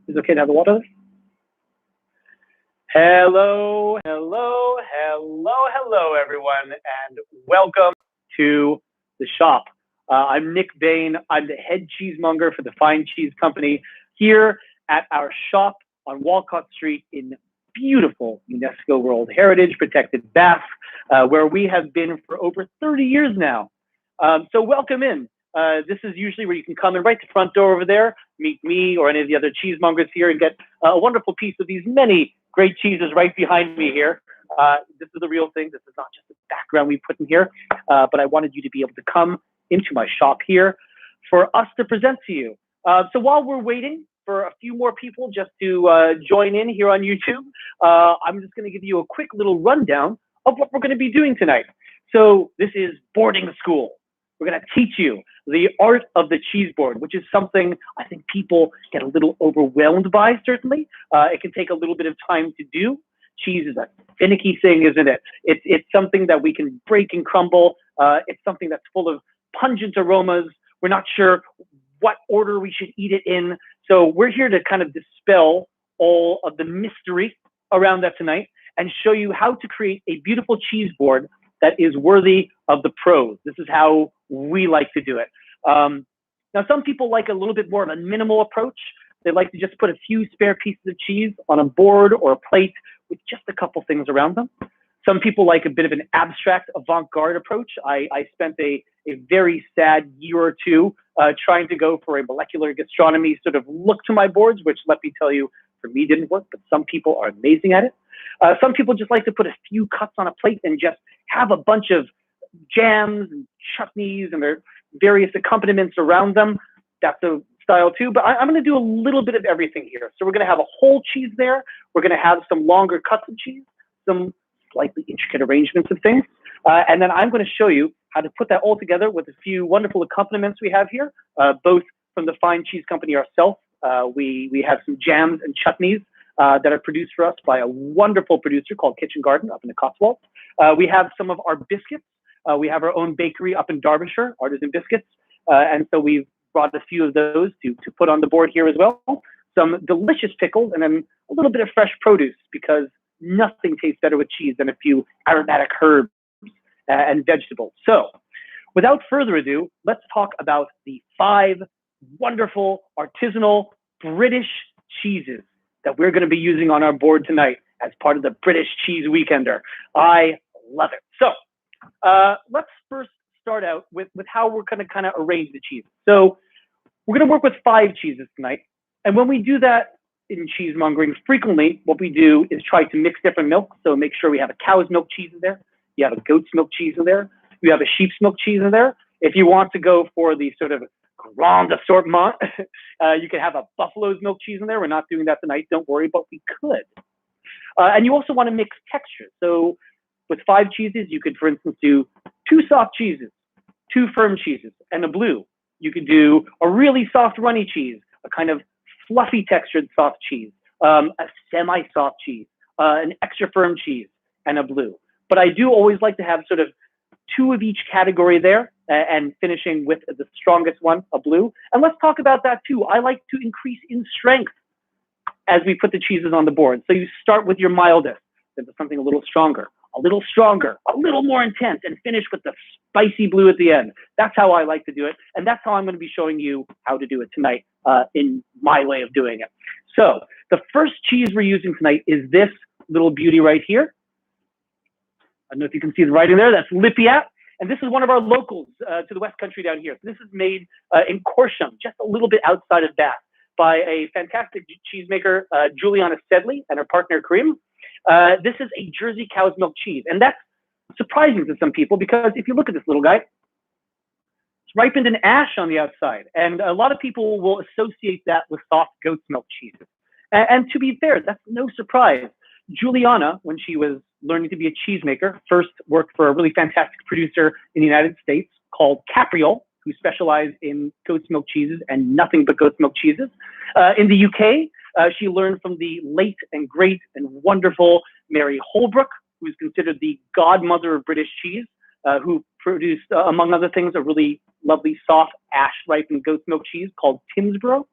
Is it okay to have the water? Hello, hello, hello, hello, everyone, and welcome to the shop. I'm Nick Bayne. I'm the head cheesemonger for the Fine Cheese Company here at our shop on Walcott Street in beautiful UNESCO World Heritage Protected Bath, where we have been for over 30 years now. So welcome in. This is usually where you can come in right to the front door over there, meet me or any of the other cheesemongers here and get a wonderful piece of these many great cheeses right behind me here. This is the real thing. This is not just the background we put in here, but I wanted you to be able to come into my shop here for us to present to you. So while we're waiting for a few more people just to join in here on YouTube, I'm just going to give you a quick little rundown of what we're going to be doing tonight. So this is boarding school. We're going to teach you the art of the cheese board, which is something I think people get a little overwhelmed by, certainly. It can take a little bit of time to do. Cheese is a finicky thing, isn't it? It's something that we can break and crumble. It's something that's full of pungent aromas. We're not sure what order we should eat it in. So we're here to kind of dispel all of the mystery around that tonight and show you how to create a beautiful cheese board that is worthy of the pros. This is how we like to do it. Now, some people like a little bit more of a minimal approach. They like to just put a few spare pieces of cheese on a board or a plate with just a couple things around them. Some people like a bit of an abstract avant-garde approach. I spent a very sad year or two trying to go for a molecular gastronomy sort of look to my boards, which, let me tell you, for me didn't work, but some people are amazing at it. Some people just like to put a few cuts on a plate and just have a bunch of jams and chutneys and their various accompaniments around them. That's a style too, but I'm going to do a little bit of everything here. So we're going to have a whole cheese there. We're going to have some longer cuts of cheese, some slightly intricate arrangements of things. And then I'm going to show you how to put that all together with a few wonderful accompaniments we have here, both from the Fine Cheese Company ourselves. We have some jams and chutneys that are produced for us by a wonderful producer called Kitchen Garden up in the Cotswolds. We have some of our biscuits. We have our own bakery up in Derbyshire, Artisan Biscuits. And so we've brought a few of those to put on the board here as well. Some delicious pickles and then a little bit of fresh produce, because nothing tastes better with cheese than a few aromatic herbs and vegetables. So without further ado, let's talk about the 5 wonderful artisanal British cheeses that we're going to be using on our board tonight as part of the British Cheese Weekender. I love it. So let's first start out with how we're going to kind of arrange the cheese. So we're going to work with 5 cheeses tonight. And when we do that in cheesemongering, frequently what we do is try to mix different milks. So make sure we have a cow's milk cheese in there. You have a goat's milk cheese in there. You have a sheep's milk cheese in there. If you want to go for the sort of grand assortment, you can have a buffalo's milk cheese in there. We're not doing that tonight, don't worry, but we could. And you also want to mix textures. So with 5 cheeses, you could, for instance, do 2 soft cheeses, 2 firm cheeses, and a blue. You could do a really soft runny cheese, a kind of fluffy textured soft cheese, a semi-soft cheese, an extra firm cheese, and a blue. But I do always like to have sort of 2 of each category there, and finishing with the strongest one, a blue. And let's talk about that too. I like to increase in strength as we put the cheeses on the board. So you start with your mildest, then something a little stronger, a little more intense, and finish with the spicy blue at the end. That's how I like to do it. And that's how I'm going to be showing you how to do it tonight in my way of doing it. So the first cheese we're using tonight is this little beauty right here. I don't know if you can see the writing there. That's Lipiat. And this is one of our locals to the West Country down here. So this is made in Corsham, just a little bit outside of Bath, by a fantastic cheesemaker, Juliana Sedley, and her partner, Karim. This is a Jersey cow's milk cheese. And that's surprising to some people, because if you look at this little guy, it's ripened in ash on the outside. And a lot of people will associate that with soft goat's milk cheeses. And to be fair, that's no surprise. Juliana, when she was learning to be a cheesemaker, first worked for a really fantastic producer in the United States called Capriol, who specialized in goat's milk cheeses and nothing but goat's milk cheeses. In the UK, she learned from the late and great and wonderful Mary Holbrook, who's considered the godmother of British cheese, who produced, among other things, a really lovely soft ash ripened goat's milk cheese called Tinsborough.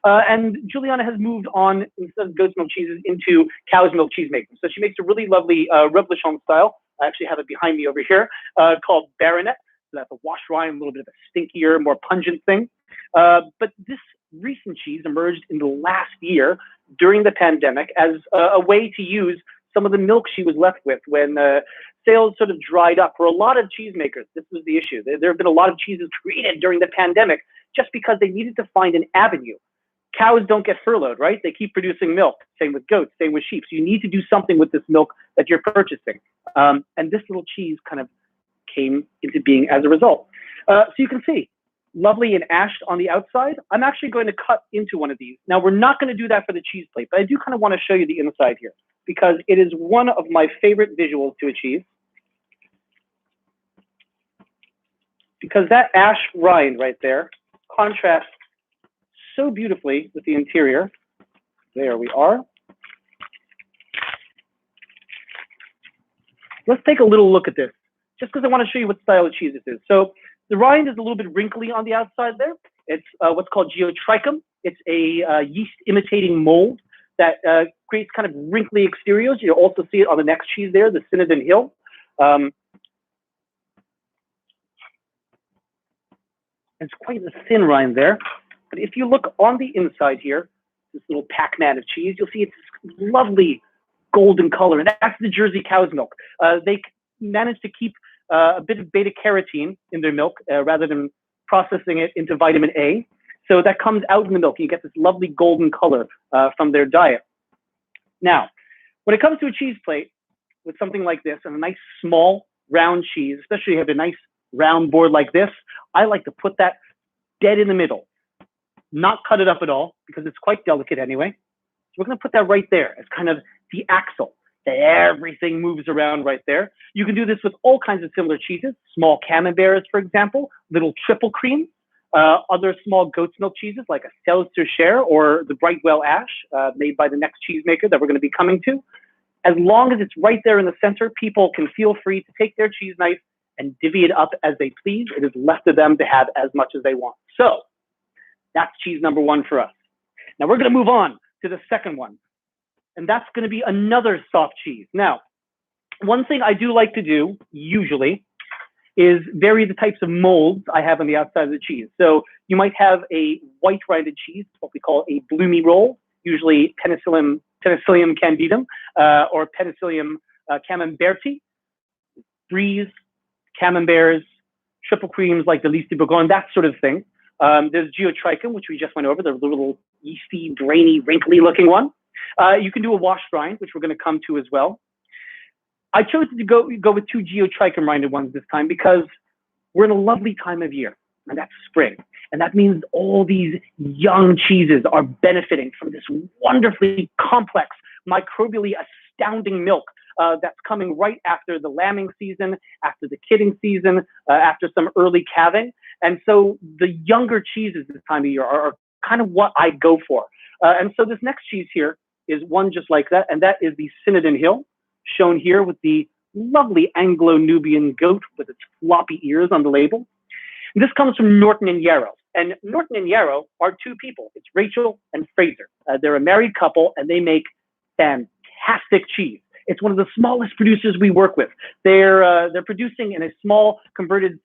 And Juliana has moved on, instead of goat's milk cheeses, into cow's milk cheese making. So she makes a really lovely Revolution style. I actually have it behind me over here, called Baronet. So that's a washed rind, a little bit of a stinkier, more pungent thing. But this recent cheese emerged in the last year during the pandemic as a way to use some of the milk she was left with when sales sort of dried up. For a lot of cheesemakers, this was the issue. There have been a lot of cheeses created during the pandemic just because they needed to find an avenue. Cows don't get furloughed, right? They keep producing milk. Same with goats, same with sheep. So you need to do something with this milk that you're purchasing. And this little cheese kind of came into being as a result. So you can see, lovely and ashed on the outside. I'm actually going to cut into one of these. Now, we're not going to do that for the cheese plate, but I do kind of want to show you the inside here because it is one of my favorite visuals to a cheese. Because that ash rind right there contrasts so beautifully with the interior. There we are. Let's take a little look at this, just because I want to show you what style of cheese this is. So the rind is a little bit wrinkly on the outside there. It's what's called geotrichum. It's a yeast imitating mold that creates kind of wrinkly exteriors. You'll also see it on the next cheese there, the Cinnadon Hill. It's quite a thin rind there. But if you look on the inside here, this little Pac-Man of cheese, you'll see it's this lovely golden color, and that's the Jersey cow's milk. They managed to keep a bit of beta carotene in their milk rather than processing it into vitamin A. So that comes out in the milk. You get this lovely golden color from their diet. Now, when it comes to a cheese plate with something like this and a nice small round cheese, especially if you have a nice round board like this, I like to put that dead in the middle, not cut it up at all because it's quite delicate anyway. So we're going to put that right there as kind of the axle that everything moves around right there. You can do this with all kinds of similar cheeses, small camemberts, for example, little triple creams, other small goat's milk cheeses like a Seltzer or the Brightwell Ash made by the next cheesemaker that we're going to be coming to. As long as it's right there in the center, people can feel free to take their cheese knife and divvy it up as they please. It is left to them to have as much as they want. So that's cheese number one for us. Now we're going to move on to the second one, and that's going to be another soft cheese. Now, one thing I do like to do, usually, is vary the types of molds I have on the outside of the cheese. So you might have a white-rinded cheese, what we call a bloomy roll, usually Penicillium candidum or Penicillium camemberti, bries, camemberts, triple creams like the Lys de Bourgogne, that sort of thing. There's geotrichum, which we just went over, the little yeasty, brainy, wrinkly looking one. You can do a washed rind, which we're going to come to as well. I chose to go with two geotrichum rinded ones this time because we're in a lovely time of year, and that's spring. And that means all these young cheeses are benefiting from this wonderfully complex, microbially astounding milk that's coming right after the lambing season, after the kidding season, after some early calving. And so the younger cheeses this time of year are kind of what I go for. And so this next cheese here is one just like that, and that is the Cinnadon Hill, shown here with the lovely Anglo-Nubian goat with its floppy ears on the label. And this comes from Norton and Yarrow. And Norton and Yarrow are two people. It's Rachel and Fraser. They're a married couple, and they make fantastic cheese. It's one of the smallest producers we work with. They're producing in a small converted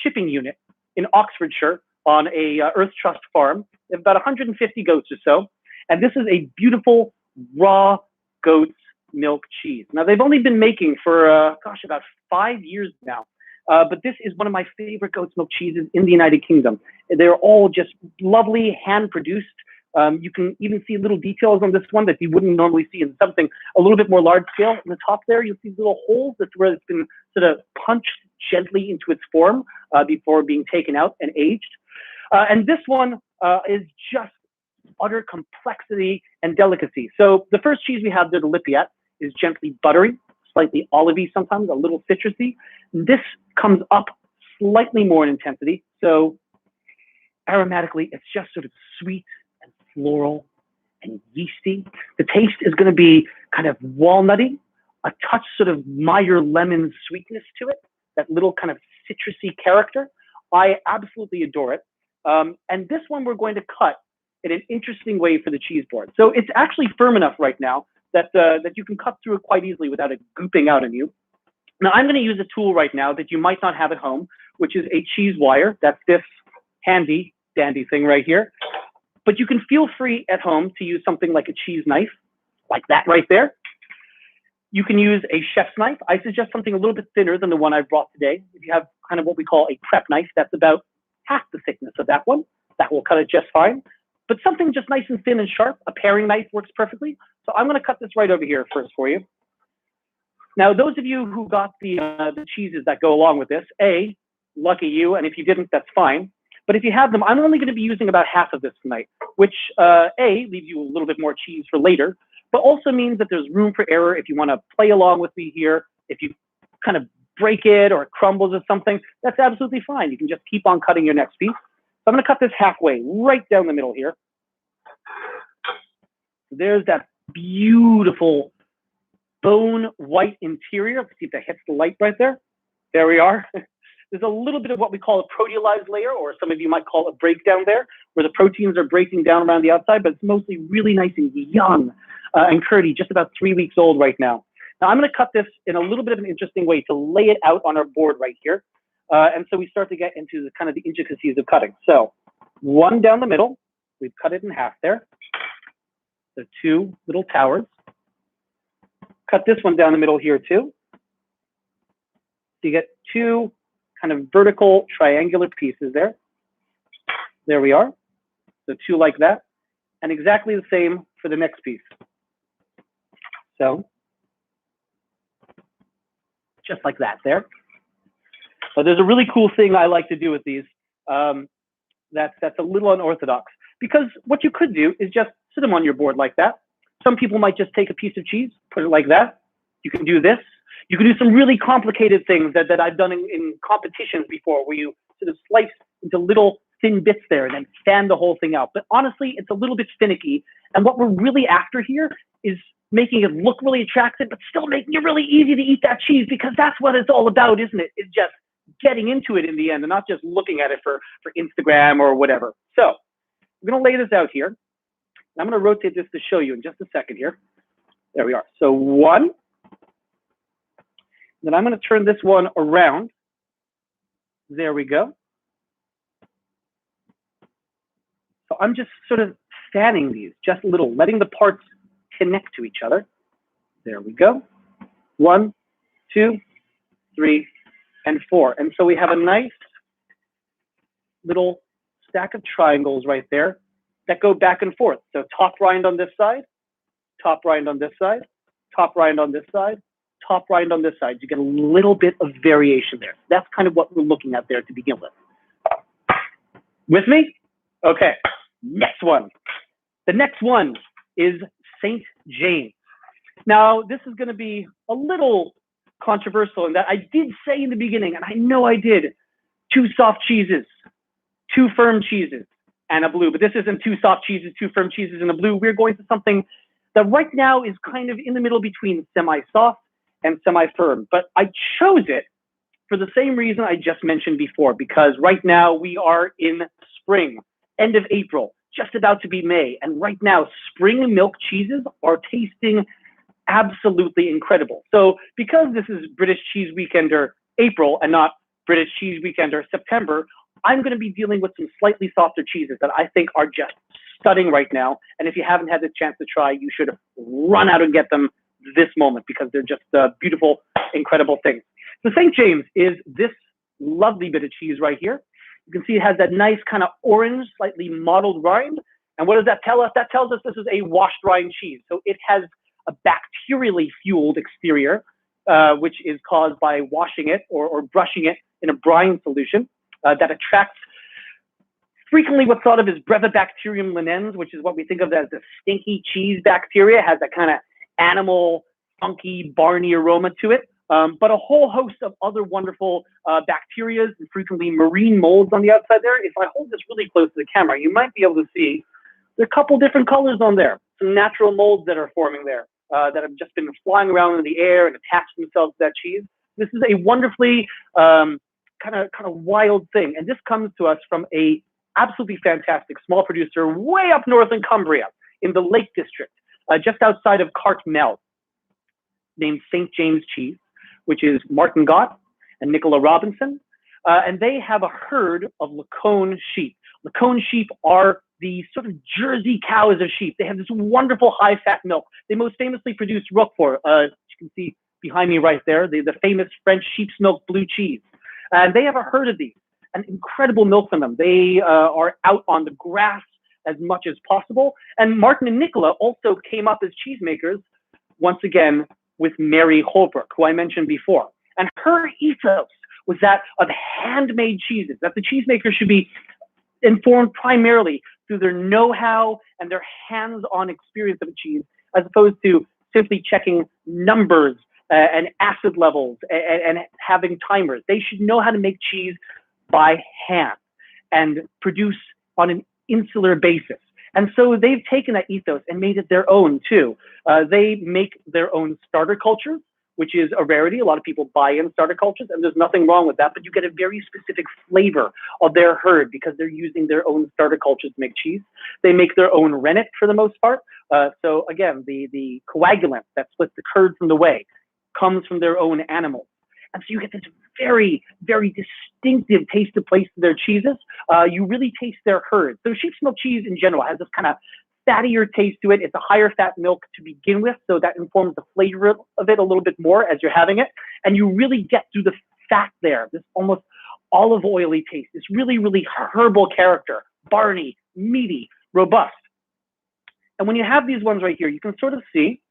shipping unit in Oxfordshire on a Earth Trust farm. They have about 150 goats or so. And this is a beautiful raw goat's milk cheese. Now, they've only been making for, about 5 years now. But this is one of my favorite goat's milk cheeses in the United Kingdom. They're all just lovely, hand-produced. You can even see little details on this one that you wouldn't normally see in something a little bit more large scale. On the top there, you'll see little holes. That's where it's been sort of punched gently into its form before being taken out and aged. And this one is just utter complexity and delicacy. So the first cheese we have there, the Lipiat, is gently buttery, slightly olivey sometimes, a little citrusy. This comes up slightly more in intensity. So aromatically, it's just sort of sweet and floral and yeasty. The taste is going to be kind of walnutty, a touch sort of Meyer lemon sweetness to it, that little kind of citrusy character. I absolutely adore it. And this one we're going to cut in an interesting way for the cheese board. So it's actually firm enough right now that you can cut through it quite easily without it gooping out on you. Now I'm going to use a tool right now that you might not have at home, which is a cheese wire. That's this handy dandy thing right here. But you can feel free at home to use something like a cheese knife, like that right there. You can use a chef's knife. I suggest something a little bit thinner than the one I brought today. If you have kind of what we call a prep knife, that's about half the thickness of that one. That will cut it just fine. But something just nice and thin and sharp, a paring knife works perfectly. So I'm going to cut this right over here first for you. Now, those of you who got the cheeses that go along with this, lucky you, and if you didn't, that's fine. But if you have them, I'm only going to be using about half of this tonight, which leaves you a little bit more cheese for later, but also means that there's room for error if you want to play along with me here. If you kind of break it or it crumbles or something, that's absolutely fine. You can just keep on cutting your next piece. So I'm going to cut this halfway, right down the middle here. There's that beautiful bone white interior. Let's see if that hits the light right there. There we are. There's a little bit of what we call a proteolized layer, or some of you might call a breakdown there, where the proteins are breaking down around the outside, but it's mostly really nice and young and curdy, just about 3 weeks old right now. Now I'm going to cut this in a little bit of an interesting way to lay it out on our board right here. And so we start to get into the kind of the intricacies of cutting. So one down the middle, we've cut it in half there. The two little towers. Cut this one down the middle here too. So you get two kind of vertical triangular pieces there. There we are. So two like that. And exactly the same for the next piece. So just like that there. But there's a really cool thing I like to do with these that's a little unorthodox, because what you could do is just sit them on your board like that. Some people might just take a piece of cheese, put it like that. You can do this. You can do some really complicated things that I've done in competitions before, where you sort of slice into little thin bits there and then fan the whole thing out. But honestly, it's a little bit finicky. And what we're really after here is making it look really attractive, but still making it really easy to eat that cheese, because that's what it's all about, isn't it? It's just getting into it in the end and not just looking at it for Instagram or whatever. So I'm going to lay this out here. I'm going to rotate this to show you in just a second here. There we are. So one. Then I'm going to turn this one around. There we go. So I'm just sort of fanning these just a little, letting the parts connect to each other. There we go. 1, 2, 3, and 4. And so we have a nice little stack of triangles right there that go back and forth. So top rind on this side, top rind on this side, top rind on this side, top rind on this side. You get a little bit of variation there. That's kind of what we're looking at there to begin with. With me? Okay, next one. The next one is St. James. Now, this is going to be a little controversial in that I did say in the beginning, and I know I did, 2 soft cheeses, 2 firm cheeses, and a blue. But this isn't 2 soft cheeses, 2 firm cheeses, and a blue. We're going to something that right now is kind of in the middle between semi-soft and semi-firm. But I chose it for the same reason I just mentioned before, because right now we are in spring, end of April, just about to be May. And right now, spring milk cheeses are tasting absolutely incredible. So because this is British Cheese Weekender April and not British Cheese Weekender September, I'm going to be dealing with some slightly softer cheeses that I think are just stunning right now. And if you haven't had the chance to try, you should run out and get them this moment, because they're just beautiful, incredible things. So St. James is this lovely bit of cheese right here. You can see it has that nice kind of orange, slightly mottled rind. And what does that tell us? That tells us this is a washed rind cheese. So it has a bacterially fueled exterior, which is caused by washing it or brushing it in a brine solution that attracts frequently what's thought of as Brevibacterium linens, which is what we think of as the stinky cheese bacteria. It has that kind of animal, funky, barny aroma to it. But a whole host of other wonderful bacteria and frequently marine molds on the outside there. If I hold this really close to the camera, you might be able to see there are a couple different colors on there. Some natural molds that are forming there that have just been flying around in the air and attached themselves to that cheese. This is a wonderfully kind of wild thing. And this comes to us from a absolutely fantastic small producer way up north in Cumbria, in the Lake District, just outside of Cartmel, named St. James Cheese, which is Martin Gott and Nicola Robinson. And they have a herd of Lacone sheep. Lacone sheep are the sort of Jersey cows of sheep. They have this wonderful high-fat milk. They most famously produce Roquefort, you can see behind me right there, the famous French sheep's milk blue cheese. And they have a herd of these, and incredible milk from them. They are out on the grass as much as possible. And Martin and Nicola also came up as cheesemakers, once again, with Mary Holbrook, who I mentioned before. And her ethos was that of handmade cheeses, that the cheesemaker should be informed primarily through their know-how and their hands-on experience of a cheese, as opposed to simply checking numbers and acid levels and having timers. They should know how to make cheese by hand and produce on an insular basis. And so they've taken that ethos and made it their own too. They make their own starter cultures, which is a rarity. A lot of people buy in starter cultures, and there's nothing wrong with that, but you get a very specific flavor of their herd because they're using their own starter cultures to make cheese. They make their own rennet for the most part. So again, the coagulant that splits the curd from the whey comes from their own animals. And so you get this very, very distinctive taste of place to their cheeses. You really taste their herd. So sheep's milk cheese in general has this kind of fattier taste to it. It's a higher fat milk to begin with, so that informs the flavor of it a little bit more as you're having it. And you really get through the fat there, this almost olive oily taste, this really, really herbal character, barny, meaty, robust. And when you have these ones right here, you can sort of see,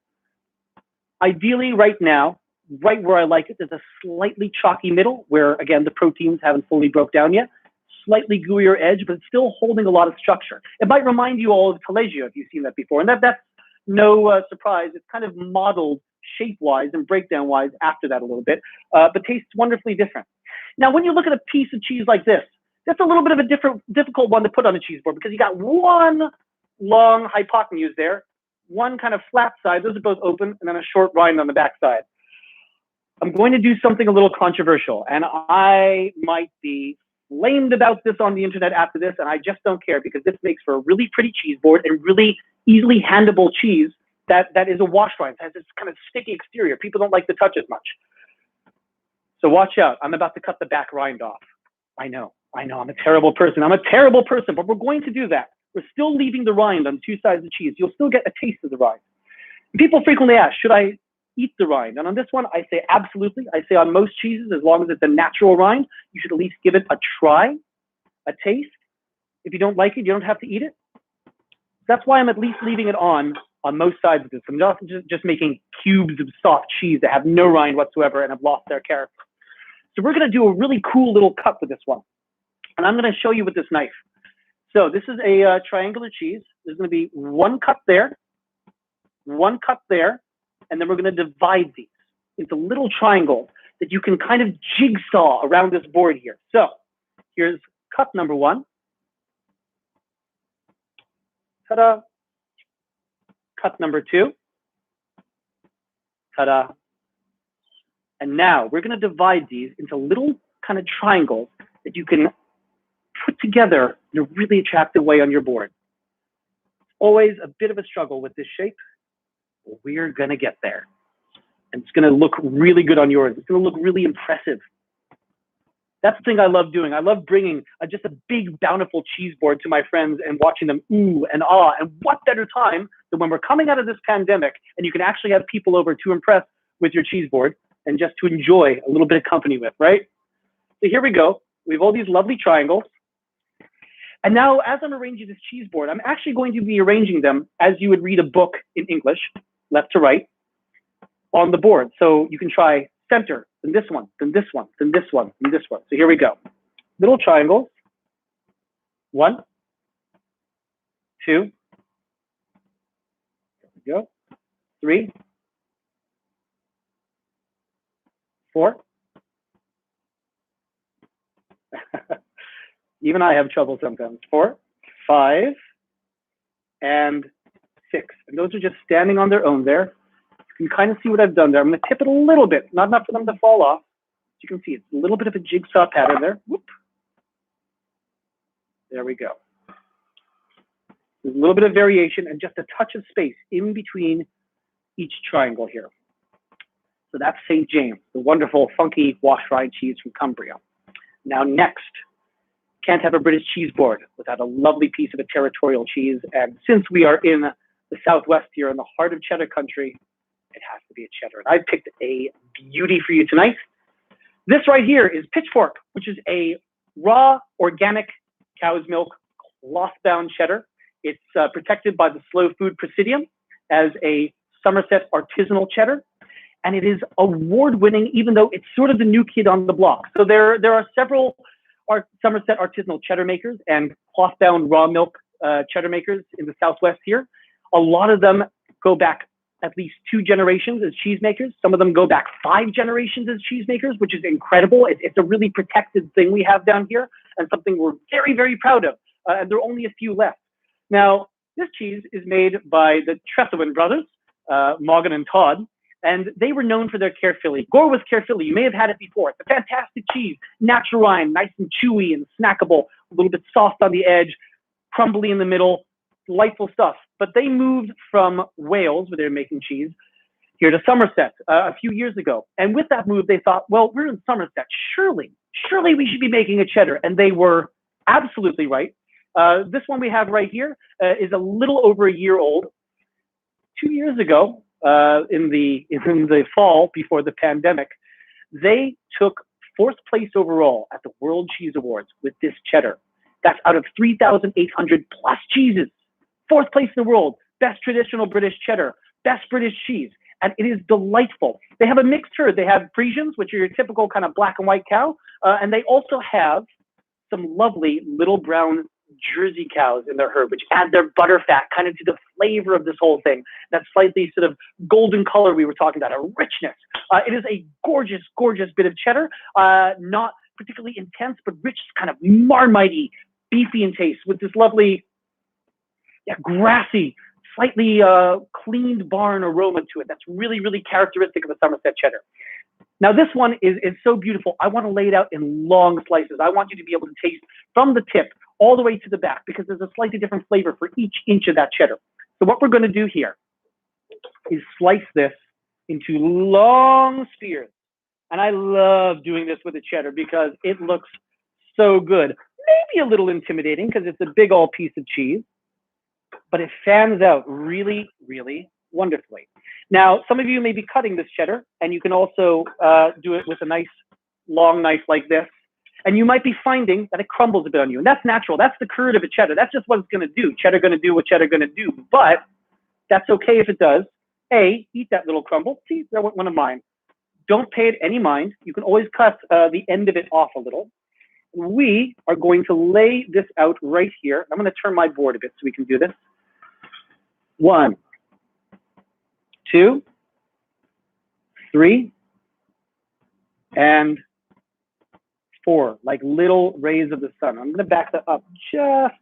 ideally right now, right where I like it, there's a slightly chalky middle where, again, the proteins haven't fully broke down yet. Slightly gooier edge, but it's still holding a lot of structure. It might remind you all of Taleggio if you've seen that before, and that's no surprise. It's kind of modeled shape-wise and breakdown-wise after that a little bit, but tastes wonderfully different. Now, when you look at a piece of cheese like this, that's a little bit of a difficult one to put on a cheese board because you got one long hypotenuse there, one kind of flat side, those are both open, and then a short rind on the back side. I'm going to do something a little controversial, and I might be flamed about this on the internet after this, and I just don't care because this makes for a really pretty cheese board and really easily handable cheese that is a wash rind. It has this kind of sticky exterior. People don't like to touch as much. So watch out. I'm about to cut the back rind off. I know, I'm a terrible person. But we're going to do that. We're still leaving the rind on two sides of the cheese. You'll still get a taste of the rind. People frequently ask, should I eat the rind? And on this one, I say absolutely. I say on most cheeses, as long as it's a natural rind, you should at least give it a try, a taste. If you don't like it, you don't have to eat it. That's why I'm at least leaving it on most sides of this. I'm not just making cubes of soft cheese that have no rind whatsoever and have lost their character. So we're going to do a really cool little cut with this one. And I'm going to show you with this knife. So this is a triangular cheese. There's going to be one cut there, and then we're going to divide these into little triangles that you can kind of jigsaw around this board here. So here's cut number one. Ta-da. Cut number two. Ta-da. And now we're going to divide these into little kind of triangles that you can put together in a really attractive way on your board. Always a bit of a struggle with this shape. We're going to get there. And it's going to look really good on yours. It's going to look really impressive. That's the thing I love doing. I love bringing just a big, bountiful cheese board to my friends and watching them ooh and ah. And what better time than when we're coming out of this pandemic and you can actually have people over to impress with your cheese board and just to enjoy a little bit of company with, right? So here we go. We have all these lovely triangles. And now, as I'm arranging this cheese board, I'm actually going to be arranging them as you would read a book in English, left to right, on the board. So you can try center, then this one, then this one, then this one, then this one. So here we go. Little triangles. 1, 2, there we go. 3, 4. Even I have trouble sometimes. 4, 5, and 6. And those are just standing on their own there. You can kind of see what I've done there. I'm going to tip it a little bit, not enough for them to fall off. You can see it's a little bit of a jigsaw pattern there. Whoop. There we go. There's a little bit of variation and just a touch of space in between each triangle here. So that's St. James, the wonderful, funky wash-rind cheese from Cumbria. Now next, can't have a British cheese board without a lovely piece of a territorial cheese. And since we are in the Southwest here, in the heart of cheddar country, it has to be a cheddar. And I've picked a beauty for you tonight. This right here is Pitchfork, which is a raw, organic cow's milk, cloth-bound cheddar. It's protected by the Slow Food Presidium as a Somerset artisanal cheddar. And it is award-winning, even though it's sort of the new kid on the block. So there are several Somerset artisanal cheddar makers and cloth-bound raw milk cheddar makers in the Southwest here. A lot of them go back at least 2 generations as cheesemakers. Some of them go back 5 generations as cheesemakers, which is incredible. It's a really protected thing we have down here and something we're very, very proud of. And there are only a few left. Now, this cheese is made by the Trethewin brothers, Morgan and Todd, and they were known for their Caerphilly. Gorwith Caerphilly, you may have had it before. It's a fantastic cheese, natural rind, nice and chewy and snackable, a little bit soft on the edge, crumbly in the middle, delightful stuff. But they moved from Wales, where they were making cheese, here to Somerset a few years ago. And with that move, they thought, well, we're in Somerset. Surely we should be making a cheddar. And they were absolutely right. This one we have right here is a little over a year old. 2 years ago, in the fall before the pandemic, they took 4th place overall at the World Cheese Awards with this cheddar. That's out of 3,800 plus cheeses. 4th place in the world, best traditional British cheddar, best British cheese, and it is delightful. They have a mixed herd. They have Friesians, which are your typical kind of black and white cow, and they also have some lovely little brown Jersey cows in their herd, which add their butter fat kind of to the flavor of this whole thing. That slightly sort of golden color we were talking about, a richness. It is a gorgeous, gorgeous bit of cheddar, not particularly intense, but rich, kind of marmitey, beefy in taste with this lovely, grassy, slightly cleaned barn aroma to it. That's really, really characteristic of a Somerset cheddar. Now this one is so beautiful. I want to lay it out in long slices. I want you to be able to taste from the tip all the way to the back because there's a slightly different flavor for each inch of that cheddar. So what we're going to do here is slice this into long spears. And I love doing this with a cheddar because it looks so good. Maybe a little intimidating because it's a big old piece of cheese, but it fans out really, really wonderfully. Now, some of you may be cutting this cheddar, and you can also do it with a nice long knife like this. And you might be finding that it crumbles a bit on you. And that's natural. That's the curd of a cheddar. That's just what it's going to do. Cheddar going to do what cheddar going to do. But that's okay if it does. A, eat that little crumble. See, that went one of mine. Don't pay it any mind. You can always cut the end of it off a little. We are going to lay this out right here. I'm going to turn my board a bit so we can do this. 1, 2, 3, and 4, like little rays of the sun. I'm going to back that up just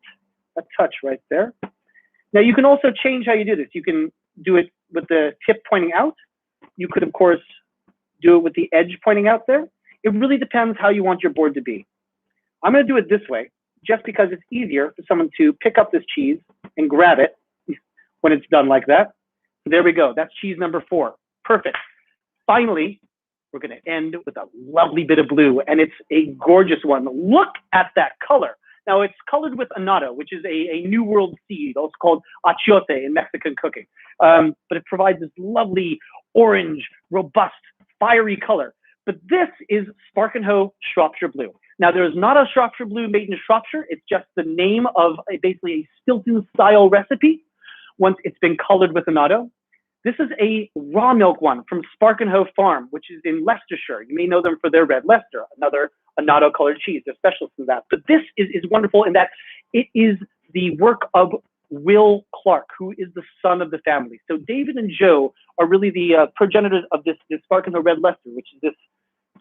a touch right there. Now you can also change how you do this. You can do it with the tip pointing out. You could, of course, do it with the edge pointing out there. It really depends how you want your board to be. I'm going to do it this way just because it's easier for someone to pick up this cheese and grab it when it's done like that. There we go. That's cheese number 4. Perfect. Finally, we're going to end with a lovely bit of blue, and it's a gorgeous one. Look at that color. Now, it's colored with annatto, which is a New World seed, also called achiote in Mexican cooking. But it provides this lovely orange, robust, fiery color. But this is Sparkenhoe Shropshire Blue. Now, there's not a Shropshire Blue made in Shropshire. It's just the name of basically a Stilton-style recipe once it's been colored with annatto. This is a raw milk one from Sparkenhoe Farm, which is in Leicestershire. You may know them for their Red Leicester, another annatto colored cheese. They're specialists in that. But this is wonderful in that it is the work of Will Clark, who is the son of the family. So David and Joe are really the progenitors of this Sparkenhoe Red Leicester, which is this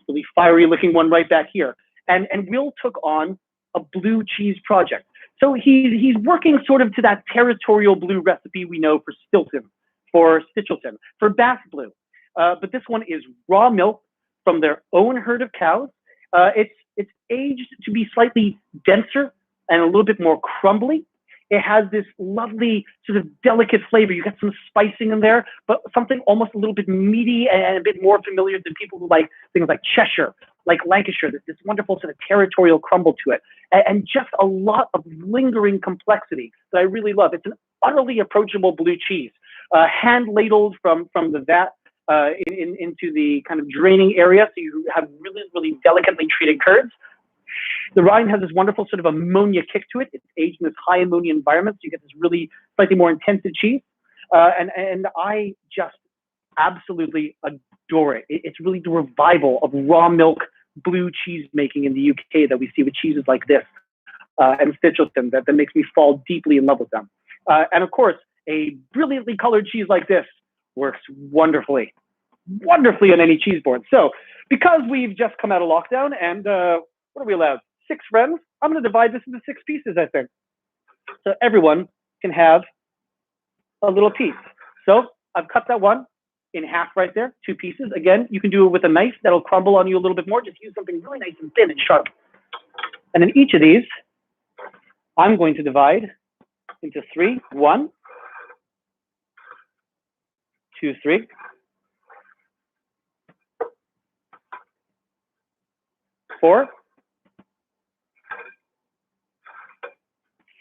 really fiery looking one right back here. And Will took on a blue cheese project. So he's working sort of to that territorial blue recipe we know for Stilton, for Stichelton, for Bass Blue. But this one is raw milk from their own herd of cows. It's aged to be slightly denser and a little bit more crumbly. It has this lovely sort of delicate flavor. You get some spicing in there, but something almost a little bit meaty and a bit more familiar to people who like things like Cheshire, like Lancashire. There's this wonderful sort of territorial crumble to it, and just a lot of lingering complexity that I really love. It's an utterly approachable blue cheese, hand ladled from the vat into the kind of draining area, so you have really, really delicately treated curds. The rind has this wonderful sort of ammonia kick to it. It's aged in this high ammonia environment, so you get this really slightly more intensive cheese. And I just absolutely adore it. It's really the revival of raw milk blue cheese making in the UK that we see with cheeses like this and Stichelton that makes me fall deeply in love with them. And of course, a brilliantly colored cheese like this works wonderfully on any cheese board. So because we've just come out of lockdown and what are we allowed? 6 friends. I'm going to divide this into 6 pieces, I think. So everyone can have a little piece. So I've cut that one in half right there, 2 pieces. Again, you can do it with a knife. That'll crumble on you a little bit more. Just use something really nice and thin and sharp. And then each of these, I'm going to divide into 3. 1, 2, 3. 4,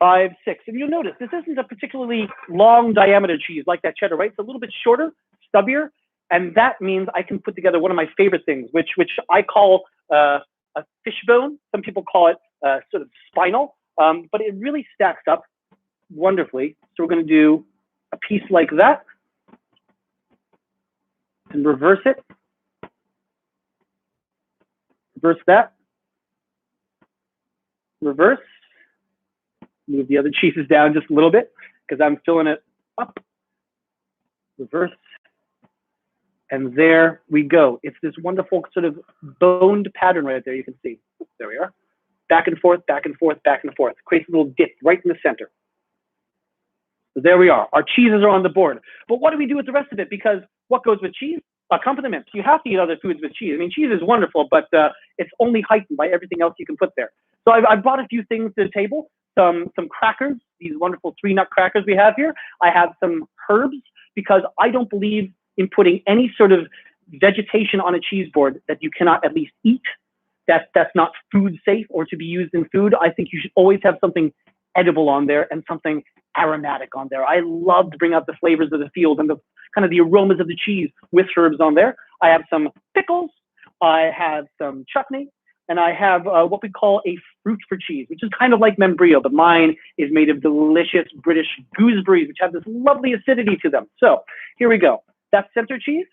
5, 6. And you'll notice this isn't a particularly long diameter cheese like that cheddar, right? It's a little bit shorter, stubbier, and that means I can put together one of my favorite things, which I call a fishbone. Some people call it sort of spinal, but it really stacks up wonderfully. So we're going to do a piece like that and reverse it. Reverse that. Reverse. Move the other cheeses down just a little bit because I'm filling it up. Reverse. And there we go. It's this wonderful sort of boned pattern right there. You can see. There we are. Back and forth, back and forth, back and forth. Creates a little dip right in the center. So there we are. Our cheeses are on the board. But what do we do with the rest of it? Because what goes with cheese? Accompaniments. You have to eat other foods with cheese. I mean, cheese is wonderful, but it's only heightened by everything else you can put there. So I've brought a few things to the table. Some crackers, these wonderful 3-nut crackers we have here. I have some herbs because I don't believe in putting any sort of vegetation on a cheese board that you cannot at least eat. That's not food safe or to be used in food. I think you should always have something edible on there and something aromatic on there. I love to bring out the flavors of the field and the kind of the aromas of the cheese with herbs on there. I have some pickles, I have some chutney, and I have what we call a fruit for cheese, which is kind of like membrillo, but mine is made of delicious British gooseberries, which have this lovely acidity to them. So here we go. That center cheese,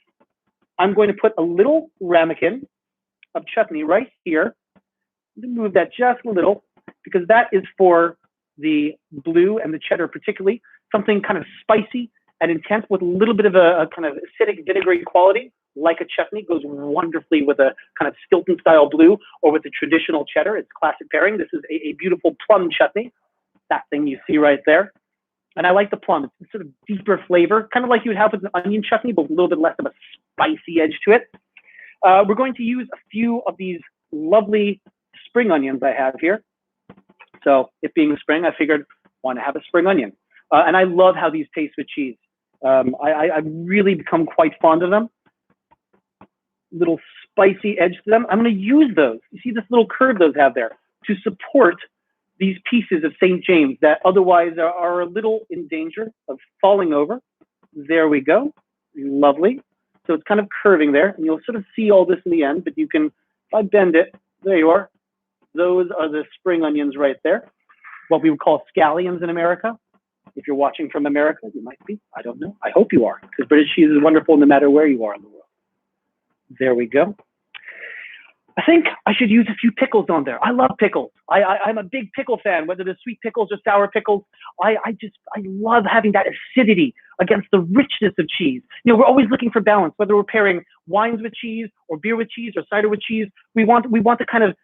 I'm going to put a little ramekin of chutney right here. Move that just a little because that is for the blue and the cheddar particularly, something kind of spicy and intense with a little bit of a kind of acidic vinegary quality, like a chutney, goes wonderfully with a kind of Stilton style blue or with the traditional cheddar. It's classic pairing. This is a beautiful plum chutney, that thing you see right there. And I like the plum. It's sort of deeper flavor, kind of like you would have with an onion chutney, but with a little bit less of a spicy edge to it. We're going to use a few of these lovely spring onions I have here. So it being spring, I figured I want to have a spring onion. And I love how these taste with cheese. I've really become quite fond of them. Little spicy edge to them. I'm going to use those. You see this little curve those have there to support these pieces of St. James that otherwise are a little in danger of falling over. There we go. Lovely. So it's kind of curving there, and you'll sort of see all this in the end, but you can, if I bend it, there you are. Those are the spring onions right there, what we would call scallions in America. If you're watching from America, you might be. I don't know. I hope you are, because British cheese is wonderful no matter where you are in the world. There we go. I think I should use a few pickles on there. I love pickles. I'm a big pickle fan, whether they're sweet pickles or sour pickles. I love having that acidity against the richness of cheese. You know, we're always looking for balance, whether we're pairing wines with cheese or beer with cheese or cider with cheese. We want the kind of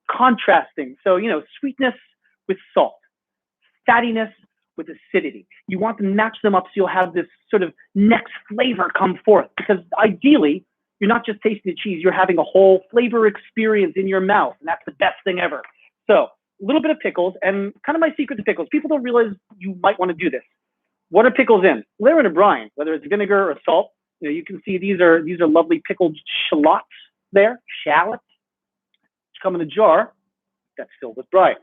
contrasting. So, you know, sweetness with salt, fattiness with acidity. You want to match them up so you'll have this sort of next flavor come forth, because ideally, you're not just tasting the cheese, you're having a whole flavor experience in your mouth, and that's the best thing ever. So little bit of pickles, and kind of my secret to pickles. People don't realize you might want to do this. What are pickles in? Well, they're in a brine, whether it's vinegar or salt. You know, you can see these are lovely pickled shallots there, shallots, which come in a jar that's filled with brine.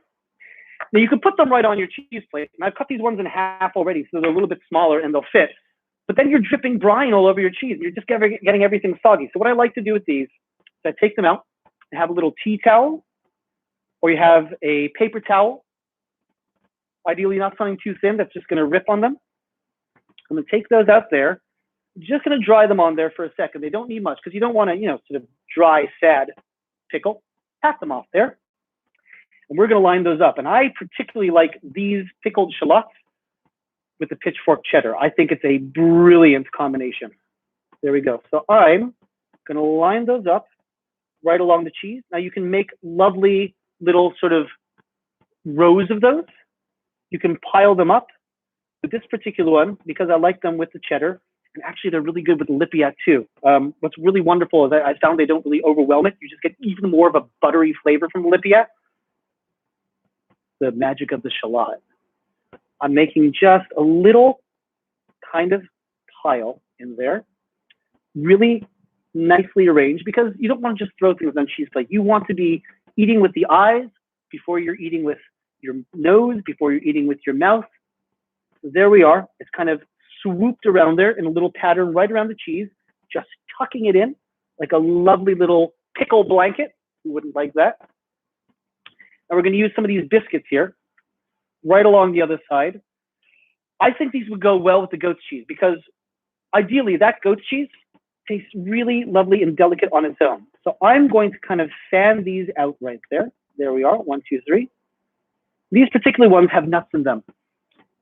Now you can put them right on your cheese plate. And I've cut these ones in half already, so they're a little bit smaller and they'll fit. But then you're dripping brine all over your cheese. You're just getting everything soggy. So what I like to do with these is I take them out and have a little tea towel, or you have a paper towel, ideally not something too thin that's just going to rip on them. I'm going to take those out there. I'm just going to dry them on there for a second. They don't need much because you don't want to, sort of dry, sad pickle. Pat them off there. And we're going to line those up. And I particularly like these pickled shallots with the pitchfork cheddar. I think it's a brilliant combination. There we go. So I'm going to line those up right along the cheese. Now you can make lovely little sort of rows of those. You can pile them up. With this particular one, because I like them with the cheddar, and actually they're really good with the Lipiat too. What's really wonderful is I found they don't really overwhelm it. You just get even more of a buttery flavor from the Lipiat. The magic of the shallot. I'm making just a little kind of pile in there, really nicely arranged, because you don't want to just throw things on cheese plate. You want to be eating with the eyes before you're eating with your nose, before you're eating with your mouth. So there we are. It's kind of swooped around there in a little pattern right around the cheese, just tucking it in like a lovely little pickle blanket. Who wouldn't like that? And we're going to use some of these biscuits here right along the other side. I think these would go well with the goat's cheese because ideally that goat's cheese tastes really lovely and delicate on its own. So I'm going to kind of fan these out right there. There we are, 1, 2, 3. These particular ones have nuts in them.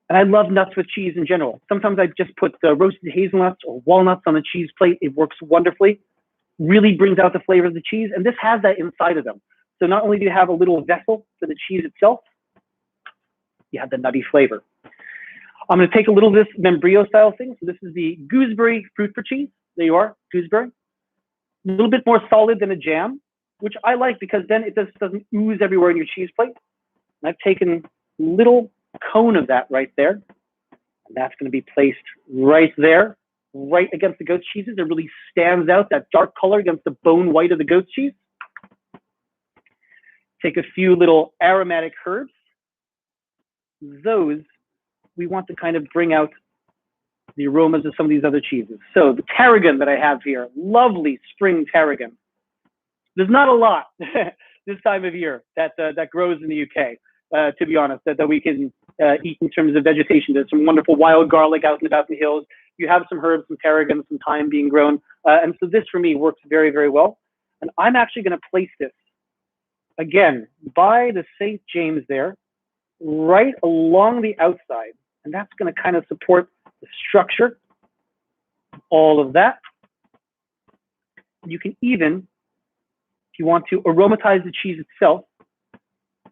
And I love nuts with cheese in general. Sometimes I just put the roasted hazelnuts or walnuts on the cheese plate. It works wonderfully. Really brings out the flavor of the cheese. And this has that inside of them. So not only do you have a little vessel for the cheese itself, you have the nutty flavor. I'm going to take a little of this membrillo style thing. So this is the gooseberry fruit for cheese. There you are, gooseberry. A little bit more solid than a jam, which I like because then it just doesn't ooze everywhere in your cheese plate. And I've taken a little cone of that right there. And that's going to be placed right there, right against the goat cheeses. It really stands out, that dark color against the bone white of the goat cheese. Take a few little aromatic herbs. Those, we want to kind of bring out the aromas of some of these other cheeses. So the tarragon that I have here, lovely spring tarragon. There's not a lot this time of year that grows in the UK, to be honest, that we can eat in terms of vegetation. There's some wonderful wild garlic out and about in the hills. You have some herbs, some tarragon, some thyme being grown. And so this for me works very, very well. And I'm actually going to place this, again, by the St. James there, right along the outside. And that's going to kind of support the structure, all of that. You can even, if you want to aromatize the cheese itself,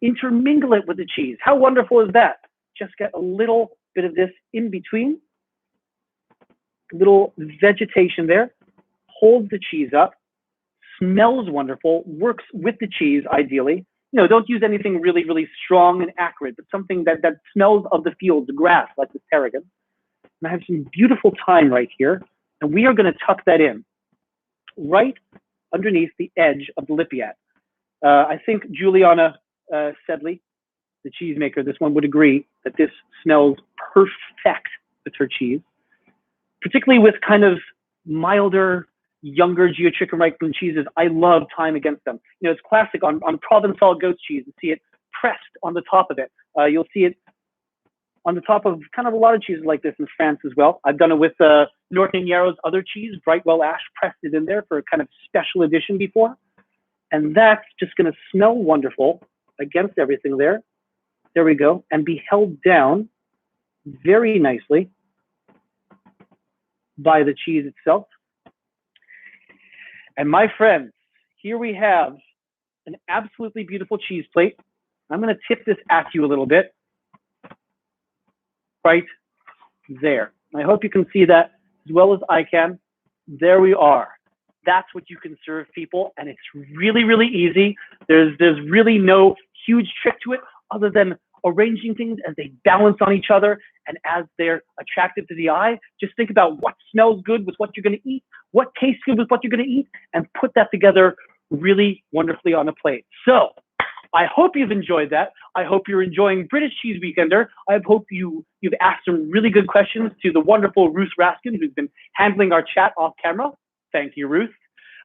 intermingle it with the cheese. How wonderful is that? Just get a little bit of this in between, little vegetation there, holds the cheese up, smells wonderful, works with the cheese ideally. Don't use anything really, really strong and acrid, but something that smells of the fields, the grass, like the tarragon. And I have some beautiful thyme right here, and we are going to tuck that in right underneath the edge of the Lipiat. I think Juliana Sedley, the cheesemaker, this one would agree that this smells perfect with her cheese, particularly with kind of milder, younger geochicken ripened cheeses. I love thyme against them. It's classic on Provençal goat cheese. You see it pressed on the top of it. You'll see it on the top of kind of a lot of cheeses like this in France as well. I've done it with Norton & Yarrow's other cheese, Brightwell Ash, pressed it in there for a kind of special edition before. And that's just going to smell wonderful against everything there. There we go. And be held down very nicely by the cheese itself. And my friends, here we have an absolutely beautiful cheese plate. I'm going to tip this at you a little bit. Right there. I hope you can see that as well as I can. There we are. That's what you can serve people, and it's really, really easy. There's really no huge trick to it other than arranging things as they balance on each other and as they're attractive to the eye. Just think about what smells good with what you're going to eat, what tastes good with what you're going to eat, and put that together really wonderfully on a plate. So I hope you've enjoyed that. I hope you're enjoying British Cheese Weekender. I hope you've asked some really good questions to the wonderful Ruth Raskin, who's been handling our chat off camera. Thank you, Ruth.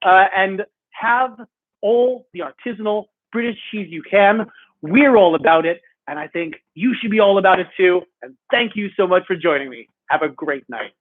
And have all the artisanal British cheese you can. We're all about it, and I think you should be all about it too. And thank you so much for joining me. Have a great night.